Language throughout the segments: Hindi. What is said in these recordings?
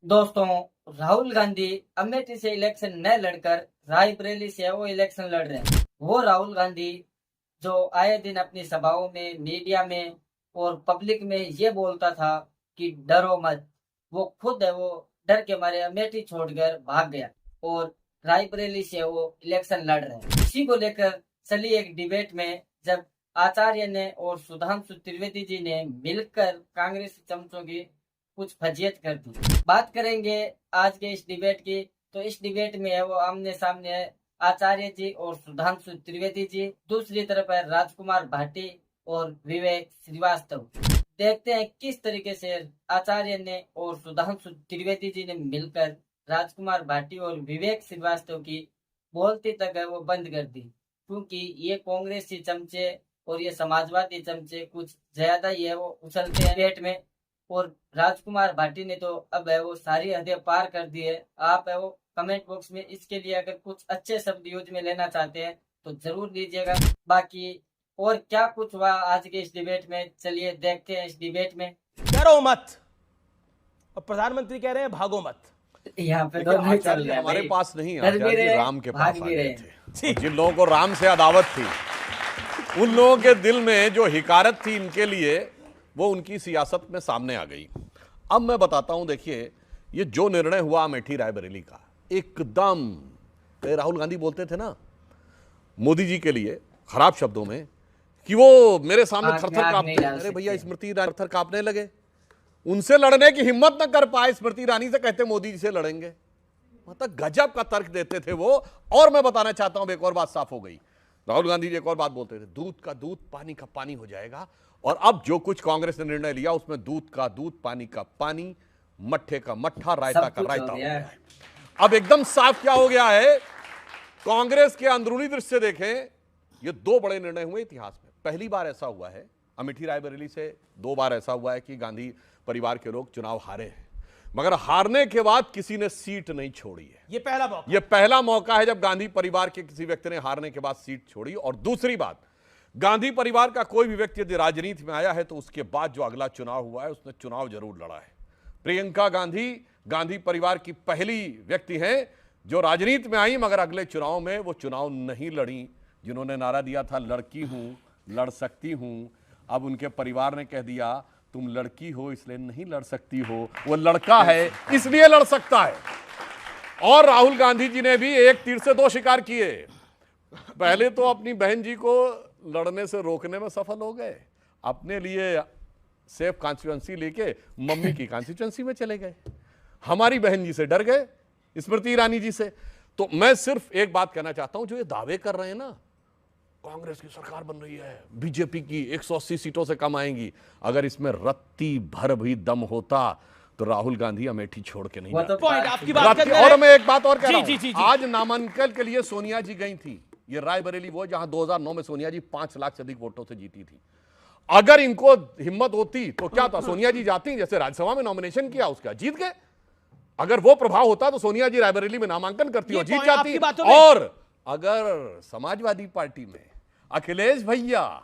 दोस्तों, राहुल गांधी अमेठी से इलेक्शन न लड़कर रायबरेली से वो इलेक्शन लड़ रहे हैं। वो राहुल गांधी जो आए दिन अपनी सभाओं में, मीडिया में और पब्लिक में ये बोलता था कि डरो मत, वो खुद है वो डर के मारे अमेठी छोड़कर भाग गया और रायबरेली से वो इलेक्शन लड़ रहे हैं। इसी को लेकर चली एक डिबेट में जब आचार्य ने और सुधांशु त्रिवेदी जी ने मिलकर कांग्रेस चमचों की कुछ फजीयत कर दी। बात करेंगे आज के इस डिबेट की। तो इस डिबेट में है वो आमने सामने है आचार्य जी और सुधांशु त्रिवेदी जी, दूसरी तरफ है राजकुमार भाटी और विवेक श्रीवास्तव। देखते हैं किस तरीके से आचार्य ने और सुधांशु त्रिवेदी जी ने मिलकर राजकुमार भाटी और विवेक श्रीवास्तव की बोलती तक है वो बंद कर दी, क्योंकि ये कांग्रेसी चमचे और ये समाजवादी चमचे कुछ ज्यादा ही है वो उछलते हैं पेट में। और राजकुमार भाटी ने तो अब है वो सारी हदें पार कर दी है। आप है वो कमेंट बॉक्स में इसके लिए अगर कुछ अच्छे शब्द यूज में लेना चाहते हैं तो जरूर दीजिएगा। बाकी और क्या कुछ हुआ आज के इस डिबेट में, चलिए देखते हैं इस डिबेट में। डरो मत और प्रधानमंत्री कह रहे हैं भागो मत। यहाँ पे दोनों चल आचार्य रहा है हमारे भाई। पास नहीं, डर भी आचार्य रहे, राम के पास भाग आ भी गए रहे। थे। और जिन लोगों को राम से अदावत थी, उन लोगों के दिल में जो हिकारत थी इनके लिए, वो उनकी सियासत में सामने आ गई। अब मैं बताता हूं, देखिए ये जो निर्णय हुआ अमेठी रायबरेली का, एकदम राहुल गांधी बोलते थे ना मोदी जी के लिए खराब शब्दों में कि वो मेरे सामने आग में थरथर आग कांपते नहीं हैं। डाल अरे भैया, सकते। स्मृति ईरानी थरथर कांपने लगे, उनसे लड़ने की हिम्मत न कर पाए, स्मृति ईरानी से कहते मोदी जी से लड़ेंगे। मतलब गजब का तर्क देते थे वो। और मैं बताना चाहता हूं, एक और बात साफ हो गई। राहुल गांधी जी एक और बात बोलते थे, दूध का दूध पानी का पानी हो जाएगा। और अब जो कुछ कांग्रेस ने निर्णय लिया उसमें दूध का दूध, पानी का पानी, मट्ठे का मट्ठा, रायता सब का कुछ रायता हो हो गया गया है। है। अब एकदम साफ क्या हो गया है, कांग्रेस के अंदरूनी दृश्य देखें, ये दो बड़े निर्णय हुए इतिहास में। पहली बार ऐसा हुआ है अमेठी रायबरेली से, दो बार ऐसा हुआ है कि गांधी परिवार के लोग चुनाव हारे हैं, मगर हारने के बाद किसी ने सीट नहीं छोड़ी है। ये पहला मौका, यह पहला मौका है जब गांधी परिवार के किसी व्यक्ति ने हारने के बाद सीट छोड़ी। और दूसरी बात, गांधी परिवार का कोई भी व्यक्ति यदि राजनीति में आया है तो उसके बाद जो अगला चुनाव हुआ है उसने चुनाव जरूर लड़ा है। प्रियंका गांधी गांधी परिवार की पहली व्यक्ति हैं जो राजनीति में आई, मगर अगले चुनाव में वो चुनाव नहीं लड़ी। जिन्होंने नारा दिया था लड़की हूं, लड़ सकती हूं, अब उनके परिवार ने कह दिया तुम लड़की हो इसलिए नहीं लड़ सकती हो, वो लड़का है इसलिए लड़ सकता है। और राहुल गांधी जी ने भी एक तीर से दो शिकार किए। पहले तो अपनी बहन जी को लड़ने से रोकने में सफल हो गए, अपने लिए सेफ कॉन्स्टिट्यूएंसी लेके मम्मी की कॉन्स्टिट्यूएंसी में चले गए। हमारी बहन जी से डर गए, स्मृति ईरानी जी से। तो मैं सिर्फ एक बात कहना चाहता हूं, जो ये दावे कर रहे हैं ना कांग्रेस की सरकार बन रही है, बीजेपी की 180 सीटों से कम आएंगी, अगर इसमें रत्ती भर भी दम होता तो राहुल गांधी अमेठी छोड़ के नहीं वो तो जाते। पॉइंट आपकी बात रत्ती। कर और मैं एक बात और कह रहा जी, हूं, जी, जी। आज नामांकन के लिए सोनिया जी गई थी। ये रायबरेली वो जहां 2009 में सोनिया जी 5 लाख से अधिक वोटों से जीती थी। अगर इनको हिम्मत होती तो क्या था, सोनिया जी जाती, जैसे राज्यसभा में नॉमिनेशन किया उसका जीत गए। अगर वो प्रभाव होता तो सोनिया जी रायबरेली में नामांकन करती और जीत जाती। आपकी बातों में- और अगर समाजवादी पार्टी में अखिलेश भैया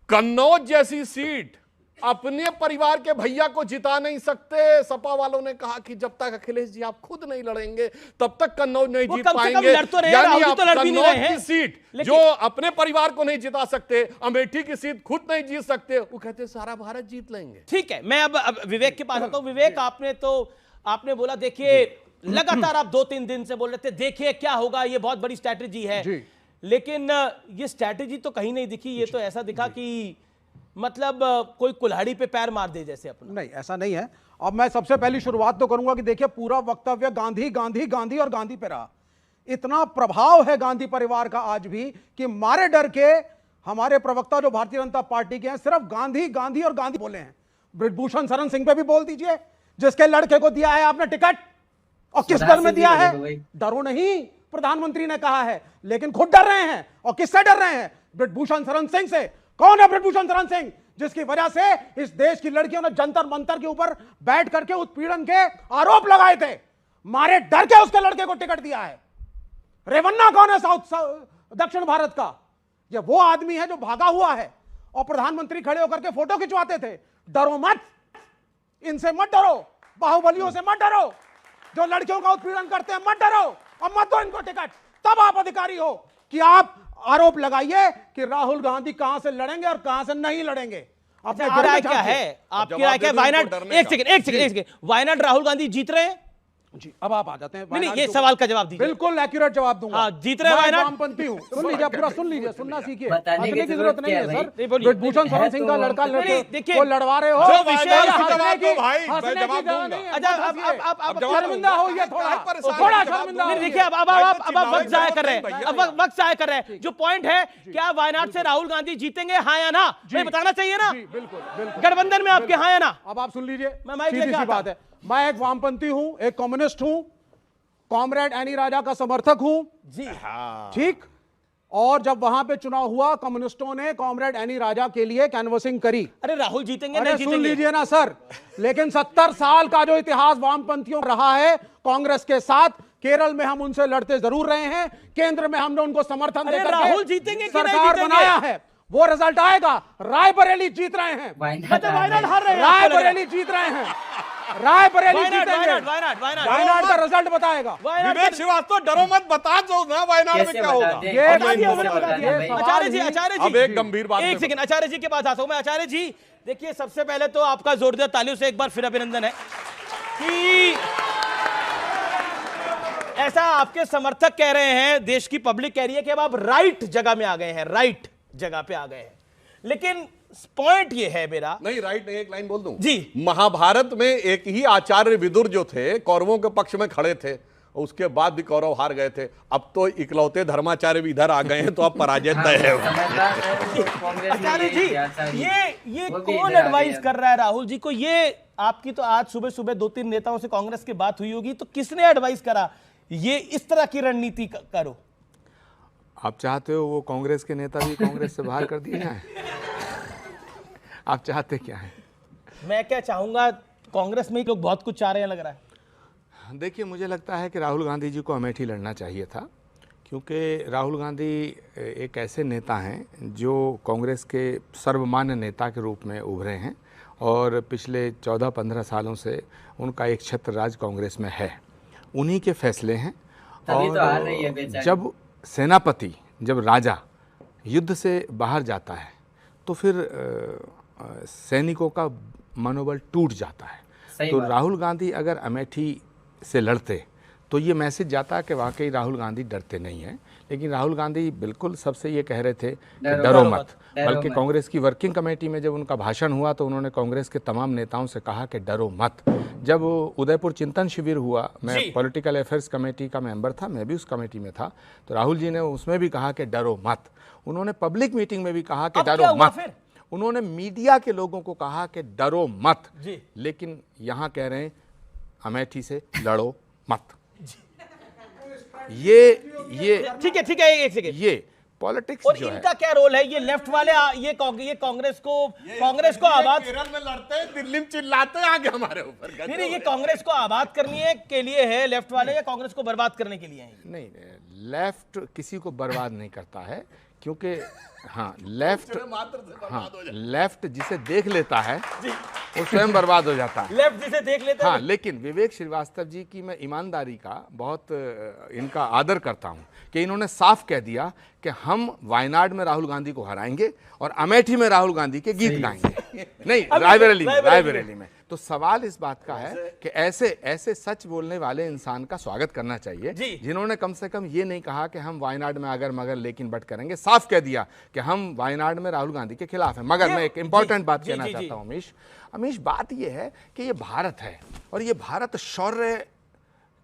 कन्नौज जैसी सीट अपने परिवार के भैया को जिता नहीं सकते, सपा वालों ने कहा कि जब तक अखिलेश जी आप खुद नहीं लड़ेंगे तब तक कन्नौज नहीं वो जीत कम से कम पाएंगे। लड़ तो रहे हैं, यानी राहुल जी आप तो लड़ भी नहीं कन्नौज रहे हैं। की सीट लेकिन- जो अपने परिवार को नहीं जिता सकते, अमेठी की सीट खुद नहीं जीत सकते, वो कहते सारा भारत जीत लेंगे। ठीक है, मैं अब विवेक के पास आता हूं। विवेक, आपने बोला, देखिए लगातार आप 2-3 दिन से बोल रहे थे देखिए क्या होगा, ये बहुत बड़ी स्ट्रैटेजी है, लेकिन ये स्ट्रैटेजी तो कहीं नहीं दिखी। ये तो ऐसा दिखा कि मतलब कोई कुल्हाड़ी पे पैर मार दे जैसे अपना। नहीं, ऐसा नहीं है। अब मैं सबसे पहली शुरुआत तो करूंगा कि देखिए पूरा वक्तव्य गांधी गांधी गांधी और गांधी पे रहा। इतना प्रभाव है गांधी परिवार का आज भी कि मारे डर के हमारे प्रवक्ता जो भारतीय जनता पार्टी के हैं सिर्फ गांधी गांधी और गांधी बोले हैं। ब्रिजभूषण शरण सिंह पे भी बोल दीजिए, जिसके लड़के को दिया है आपने टिकट, और किस डर में दिया है। डरो नहीं, प्रधानमंत्री ने कहा है, लेकिन खुद डर रहे हैं। और किससे डर रहे हैं? ब्रिजभूषण शरण सिंह से। कौन है ब्रिजभूषण शरण सिंह? जिसकी वजह से इस देश की लड़कियों ने जंतर मंतर के ऊपर बैठ करके उत्पीड़न के आरोप लगाए थे, मारे डर के उसके लड़के को टिकट दिया है। रेवन्ना कौन है दक्षिण भारत का? ये वो आदमी है जो भागा हुआ है। और प्रधानमंत्री खड़े होकर के फोटो खिंचवाते थे। डरो मत, इनसे मत डरो, बाहुबलियों से मत डरो, जो लड़कियों का उत्पीड़न करते हैं मत डरो और मत दो इनको टिकट। तब आप अधिकारी हो कि आप आरोप लगाइए कि राहुल गांधी कहां से लड़ेंगे और कहां से नहीं लड़ेंगे। अपने घर में राय क्या झांकिए। है आपकी? राय क्या? वायनाड, एक सेकंड, वायनाड राहुल गांधी जीत रहे हैं? जी, अब आप आ जाते हैं। नहीं, ये सवाल का जवाब दीजिए। बिल्कुल एक्यूरेट जवाब दूंगा। हाँ, जीत रहे हैं मैं वायनाड? वामपंथी हूँ। सुन लीजिए, पूरा सुन लीजिए, सुनना सीखिए। बताने की हंसने की जरूरत जरूरत नहीं क्या है है सर। भाई? बोलिए। ब्रिजभूषण शरण सिंह का लड़का नहीं, देखिए, को लड़वा रहे हो। जो विषय है, हंसने जवाब की- दो भाई, मैं हंसने की जवाब जगह दूंगा। नहीं है। अच्छा, मत हंसिए। अब शर्मिंदा होइए थोड़ा, थोड़ा शर्मिंदा नहीं, होइए। देखिए, अब वक्त जाया कर रहे हैं, अब वक्त जाया कर रहे हैं। जो पॉइंट है, क्या वायनाड से राहुल गांधी जीतेंगे, हाँ या ना? ये बताना चाहिए ना। जी, बिल्कुल बिल्कुल। गठबंधन में आपके हाँ या ना? अब आप सुन लीजिए, मैं माइक सीधी लेके सी आता बात है। मैं एक वामपंथी हूं, एक कम्युनिस्ट हूं, कॉमरेड एनी राजा का समर्थक हूं। जी, ठीक। और जब वहां पे चुनाव हुआ, कम्युनिस्टों ने कॉमरेड एनी राजा के लिए कैनवसिंग करी। अरे राहुल जीतेंगे अरे नहीं सुन जीतेंगे? लीजिए ना सर, लेकिन 70 साल का जो इतिहास वामपंथियों का रहा है कांग्रेस के साथ, केरल में हम उनसे लड़ते जरूर रहे हैं, केंद्र में हमने उनको समर्थन अरे देकर राहुल जीतेंगे कि नहीं सरकार जीतेंगे? बनाया है। वो रिजल्ट आएगा। रायबरेली जीत रहे हैं, वायनाड हार रहे हैं, आपको लग रहा है? रायबरेली जीत रहे हैं, रायबरेली वायनाड, जीतेंगे। वायनाड वायनाड का रिजल्ट बताएगा। विवेक श्रीवास्तव, डरो मत, बता दो ना वायनाड में कैसे क्या बता होगा। दें? ये और मैं दिया, इनको मैंने बता बता दिया दिया। भाई। आचार्य जी, आचार्य जी, अब एक गंभीर बात एक सेकंड, आचार्य जी के पास आता हूं मैं। आचार्य जी, देखिए, सबसे पहले तो आपका जोरदार तालियों से एक बार फिर अभिनंदन है कि ऐसा आपके समर्थक कह रहे हैं, देश की पब्लिक कह रही है कि अब आप राइट जगह में आ गए हैं, राइट जगह पे आ गए हैं। लेकिन पॉइंट ये है मेरा, नहीं, राइट नहीं, एक लाइन बोल दूं जी। महाभारत में एक ही आचार्य विदुर जो थे कौरवों के पक्ष में खड़े थे, उसके बाद भी कौरव हार गए थे। अब तो इकलौते धर्माचार्य भी इधर आ गए हैं, तो अब पराजय तय है। समझदार है वो कांग्रेस में आचार्य यही जी, किया था। ये वो भी कौन इधर आ एडवाइस गया। कर रहा है राहुल जी को? ये आपकी तो आज सुबह सुबह 2-3 नेताओं से कांग्रेस की बात हुई होगी, तो किसने एडवाइस करा ये इस तरह की रणनीति करो? आप चाहते हो वो कांग्रेस के नेता भी कांग्रेस से बाहर कर दिए जाएं? आप चाहते क्या हैं? मैं क्या चाहूंगा, कांग्रेस में ही लोग बहुत कुछ चाह रहे हैं, लग रहा है। देखिए, मुझे लगता है कि राहुल गांधी जी को अमेठी लड़ना चाहिए था, क्योंकि राहुल गांधी एक ऐसे नेता हैं जो कांग्रेस के सर्वमान्य नेता के रूप में उभरे हैं और पिछले 14-15 सालों से उनका एक छत्र राज कांग्रेस में है। उन्हीं के फैसले हैं। तभी तो हार और रही है बेचारी। जब सेनापति, जब राजा युद्ध से बाहर जाता है तो फिर सैनिकों का मनोबल टूट जाता है। सही तो बात। राहुल गांधी अगर अमेठी से लड़ते तो ये मैसेज जाता कि वाकई राहुल गांधी डरते नहीं हैं। लेकिन राहुल गांधी बिल्कुल सबसे ये कह रहे थे कि डरो मत। बल्कि कांग्रेस की वर्किंग कमेटी में जब उनका भाषण हुआ तो उन्होंने कांग्रेस के तमाम नेताओं से कहा कि डरो मत। जब उदयपुर चिंतन शिविर हुआ, मैं पॉलिटिकल अफेयर्स कमेटी का मेंबर था, मैं भी उस कमेटी में था, तो राहुल जी ने उसमें भी कहा कि डरो मत। उन्होंने पब्लिक मीटिंग में भी कहा कि अब क्या डरो हुआ मत। फिर? उन्होंने मीडिया के लोगों को कहा कि डरो मत। जी। लेकिन यहाँ कह रहे हैं अमेठी से लड़ो मत। ये ठीक है, एक सेकंड। ये पॉलिटिक्स और जो है, इनका क्या रोल है? ये लेफ्ट वाले ये कांग्रेस को आबाद, केरल में लड़ते हैं, दिल्ली में चिल्लाते हैं आगे हमारे ऊपर। नहीं, ये कांग्रेस को आबाद करने के लिए है लेफ्ट वाले, या कांग्रेस को बर्बाद करने के लिए है? नहीं, लेफ्ट किसी को बर्बाद नहीं करता है, क्योंकि हाँ, लेफ्ट लेफ्ट जिसे देख लेता है वो स्वयं बर्बाद हो जाता है। लेफ्ट जिसे देख लेते हैं। हाँ, लेकिन विवेक श्रीवास्तव जी की मैं ईमानदारी का बहुत इनका आदर करता हूं कि इन्होंने साफ कह दिया कि हम वायनाड में राहुल गांधी को हराएंगे और अमेठी में राहुल गांधी के गीत गाएंगे। नहीं, रायबरेली में। तो सवाल इस बात का है कि ऐसे सच बोलने वाले इंसान का स्वागत करना चाहिए, जिन्होंने कम से कम ये नहीं कहा कि हम वायनाड में अगर मगर लेकिन बट करेंगे। साफ कह दिया कि हम वायनाड में राहुल गांधी के खिलाफ हैं। मगर मैं एक इंपॉर्टेंट बात कहना चाहता हूं अमीश, बात यह है कि ये भारत है और ये भारत शौर्य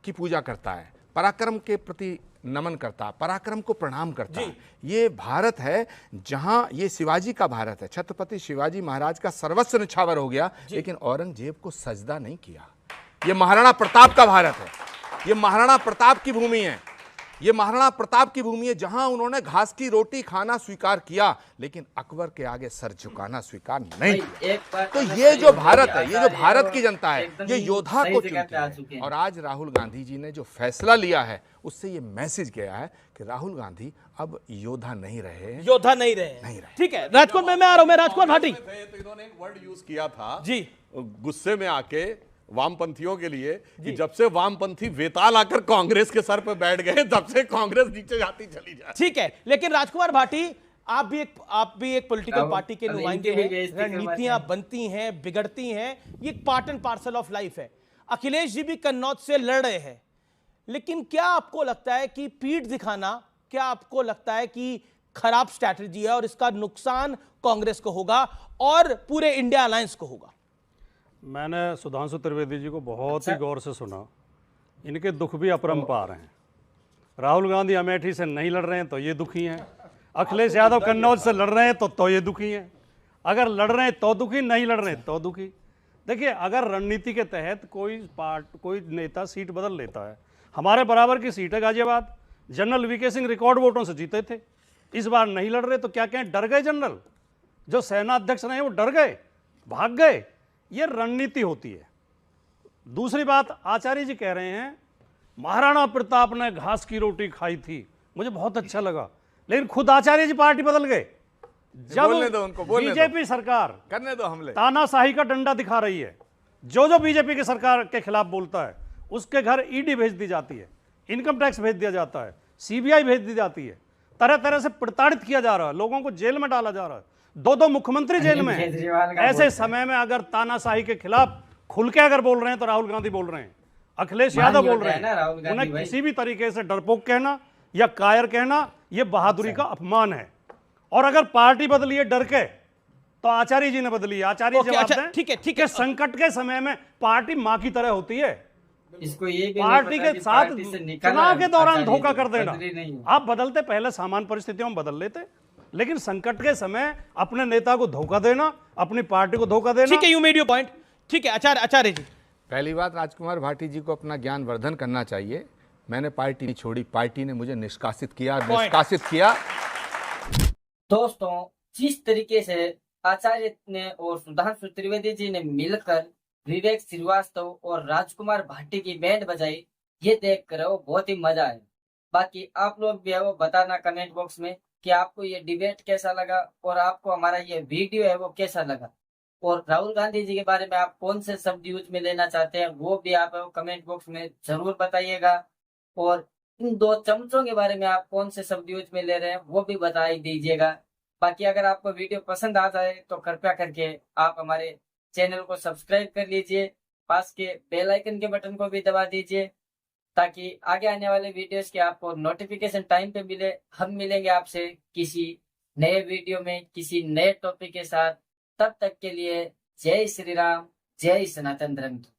की पूजा करता है, पराक्रम के प्रति नमन करता है, पराक्रम को प्रणाम करता है। ये भारत है जहां, ये शिवाजी का भारत है, छत्रपति शिवाजी महाराज का सर्वस्व निछावर हो गया, लेकिन औरंगजेब को सजदा नहीं किया। ये महाराणा प्रताप का भारत है, ये महाराणा प्रताप की भूमि है, ये महाराणा प्रताप की भूमि है जहां उन्होंने घास की रोटी खाना स्वीकार किया, लेकिन अकबर के आगे सर झुकाना स्वीकार नहीं किया। तो ये जो भारत है, ये जो भारत की जनता है, ये योद्धा को चुनती है। और आज राहुल गांधी जी ने जो फैसला लिया है उससे ये मैसेज गया है कि राहुल गांधी अब योद्धा नहीं रहे, योद्धा नहीं रहे। ठीक है, राजकोट में मैं आ रहा हूं, मैं राजकोट भाटी। तो इन्होंने एक वर्ड यूज किया था जी, गुस्से में आके वामपंथियों के लिए कि जब से वामपंथी वेताल आकर कांग्रेस के सर पे बैठ गए तब से कांग्रेस नीचे जाती चली जाए। ठीक है, लेकिन राजकुमार भाटी, आप भी एक पॉलिटिकल पार्टी के अब नुमाइंदे इनकी भी हैं, बेइज्जती करवाते रणनीतियां हैं। बनती हैं, बिगड़ती हैं, ये एक part and parcel of life है। अखिलेश जी भी कन्नौज से लड़ रहे हैं, लेकिन क्या आपको लगता है कि पीठ दिखाना, क्या आपको लगता है कि खराब स्ट्रैटेजी है और इसका नुकसान कांग्रेस को होगा और पूरे इंडिया अलायंस को होगा? मैंने सुधांशु त्रिवेदी जी को बहुत ही गौर से सुना। इनके दुख भी अपरंपार हैं। राहुल गांधी अमेठी से नहीं लड़ रहे हैं तो ये दुखी हैं, अखिलेश यादव कन्नौज से लड़ रहे हैं तो ये दुखी हैं, अगर लड़ रहे हैं तो दुखी, नहीं लड़ रहे हैं तो दुखी। देखिए, अगर रणनीति के तहत कोई नेता सीट बदल लेता है, हमारे बराबर की सीट है Ghaziabad, general VK Singh record वोटों से जीते थे, इस बार नहीं लड़ रहे तो क्या कहें, डर गए जनरल, जो सेना अध्यक्ष रहे वो डर गए, भाग गए। ये रणनीति होती है। दूसरी बात, आचार्य जी कह रहे हैं महाराणा प्रताप ने घास की रोटी खाई थी, मुझे बहुत अच्छा लगा, लेकिन खुद आचार्य जी पार्टी बदल गए बोलने दो उनको, जब बोलने दो। बीजेपी सरकार करने दो हमले। तानाशाही का डंडा दिखा रही है, जो बीजेपी की सरकार के खिलाफ बोलता है उसके घर ईडी भेज दी जाती है, इनकम टैक्स भेज दिया जाता है, सीबीआई भेज दी जाती है, तरह तरह से प्रताड़ित किया जा रहा है, लोगों को जेल में डाला जा रहा है, दो मुख्यमंत्री जेल में हैं। केजरीवाल का ऐसे समय में अगर तानाशाही के खिलाफ खुल के अगर बोल रहे हैं तो राहुल गांधी बोल रहे हैं, अखिलेश यादव बोल रहे ना राहुल हैं, गांधी उन्हें भाई। किसी भी तरीके से डरपोक कहना या कायर कहना यह बहादुरी का अपमान है। और अगर पार्टी बदली है डर के, तो आचार्य जी ने बदली है। आचार्य ओके, जवाब अच्छा, दें ठीक है, ठीक कि है। संकट के समय में पार्टी मां की तरह होती है। इसको ये भी पार्टी नहीं पता के कि साथ पार्टी से निकलना चुनाव के दौरान आचार्य धोखा जी कर देना। बदली नहीं है। आप बदलते पहले सामान्य परिस्थितियों में बदल लेते, लेकिन संकट के समय अपने नेता को धोखा देना, अपनी पार्टी को धोखा देना। ठीक है, यू मेड योर पॉइंट। ठीक है, आचार्य जी। पहली बात, राजकुमार भाटी जी को अपना ज्ञान वर्धन करना चाहिए। मैंने पार्टी नहीं छोड़ी, पार्टी ने मुझे निष्कासित किया, निष्कासित किया। दोस्तों, जिस तरीके से आचार्य ने और सुधांशु त्रिवेदी जी ने मिलकर विवेक श्रीवास्तव और राजकुमार भाटी की बैंड बजाई, ये देख कर वो बहुत ही मजा आया। बाकी आप लोग भी है वो बताना कमेंट बॉक्स में कि आपको ये डिबेट कैसा लगा और आपको हमारा ये वीडियो है वो कैसा लगा, और राहुल गांधी जी के बारे में आप कौन से शब्द यूज में लेना चाहते हैं वो भी आप कमेंट बॉक्स में जरूर बताइएगा, और इन दो चमचों के बारे में आप कौन से शब्द यूज में ले रहे हैं वो भी बता ही दीजिएगा। बाकी अगर आपको वीडियो पसंद आ जाए तो कृपया करके आप हमारे चैनल को सब्सक्राइब कर लीजिए, पास के बेल आइकन के बटन को भी दबा दीजिए ताकि आगे आने वाले वीडियोस के आपको नोटिफिकेशन टाइम पे मिले। हम मिलेंगे आपसे किसी नए वीडियो में किसी नए टॉपिक के साथ। तब तक के लिए जय श्री राम, जय सनातन धर्म की।